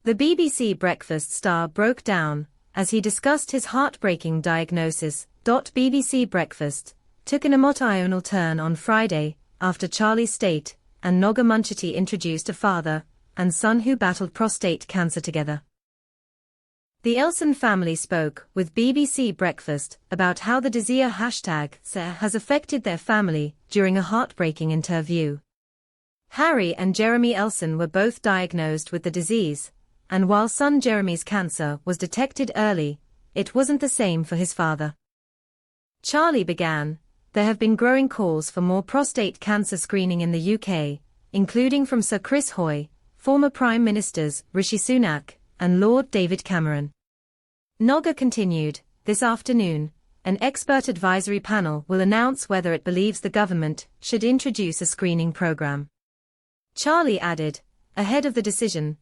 The BBC Breakfast star broke down as he discussed his heartbreaking diagnosis. BBC Breakfast took an emotional turn on Friday after Charlie State and Nogga Munchety introduced a father and son who battled prostate cancer together. The Elson family spoke with BBC Breakfast about how the disease has affected their family during a heartbreaking interview. Harry and Jeremy Elson were both diagnosed with the disease, and while son Jeremy's cancer was detected early, it wasn't the same for his father. Charlie began, "There have been growing calls for more prostate cancer screening in the UK, including from Sir Chris Hoy, former Prime Ministers Rishi Sunak, and Lord David Cameron." Nogga continued, "This afternoon, an expert advisory panel will announce whether it believes the government should introduce a screening program." Charlie added, ahead of the decision,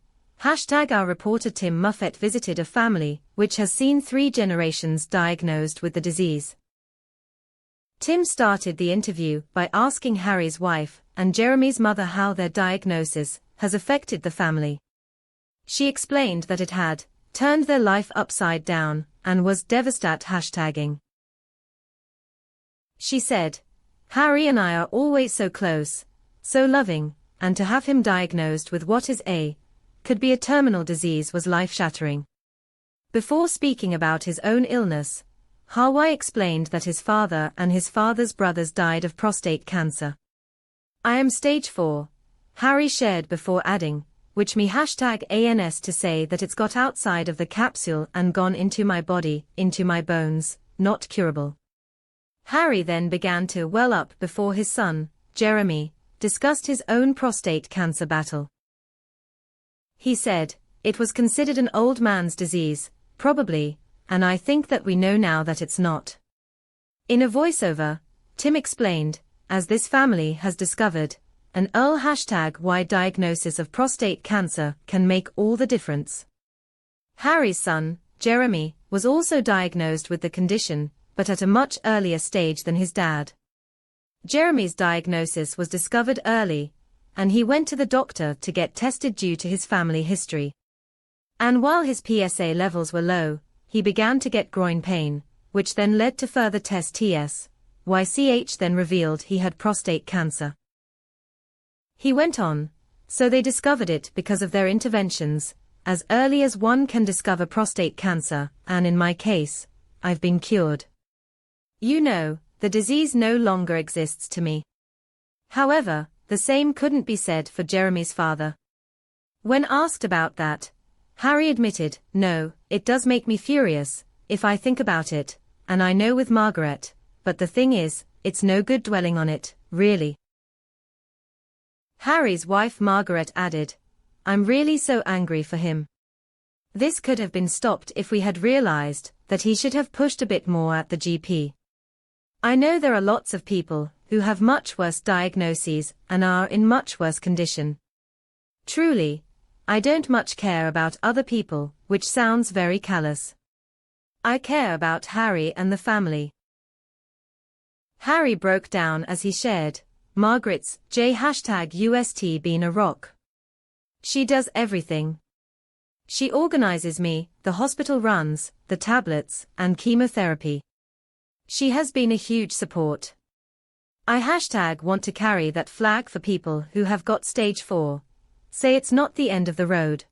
Our reporter Tim Muffet visited a family which has seen 3 generations diagnosed with the disease. Tim started the interview by asking Harry's wife and Jeremy's mother how their diagnosis has affected the family. She explained that it had turned their life upside down and was devastating. She said, "Harry and I are always so close, so loving, and to have him diagnosed with what could be a terminal disease was life-shattering." Before speaking about his own illness, Harry explained that his father and his father's brothers died of prostate cancer. "I am stage 4, Harry shared before adding, "which me #ans to say that it's got outside of the capsule and gone into my body, into my bones, not curable." Harry then began to well up before his son, Jeremy, discussed his own prostate cancer battle. He said, "It was considered an old man's disease, probably, and I think that we know now that it's not." In a voiceover, Tim explained, as this family has discovered, an early #Y diagnosis of prostate cancer can make all the difference. Harry's son, Jeremy, was also diagnosed with the condition, but at a much earlier stage than his dad. Jeremy's diagnosis was discovered early, and he went to the doctor to get tested due to his family history. And while his PSA levels were low, he began to get groin pain, which then led to further tests. YCH then revealed he had prostate cancer. He went on, "So they discovered it because of their interventions, as early as one can discover prostate cancer, and in my case, I've been cured. You know, the disease no longer exists to me." However, the same couldn't be said for Jeremy's father. When asked about that, Harry admitted, "No, it does make me furious, if I think about it, and I know with Margaret, but the thing is, it's no good dwelling on it, really." Harry's wife Margaret added, "I'm really so angry for him. This could have been stopped if we had realized that he should have pushed a bit more at the GP. I know there are lots of people who have much worse diagnoses and are in much worse condition. Truly, I don't much care about other people, which sounds very callous. I care about Harry and the family." Harry broke down as he shared, "Margaret's #UST been a rock. She does everything. She organizes me, the hospital runs, the tablets, and chemotherapy. She has been a huge support. I want to carry that flag for people who have got stage 4. Say it's not the end of the road."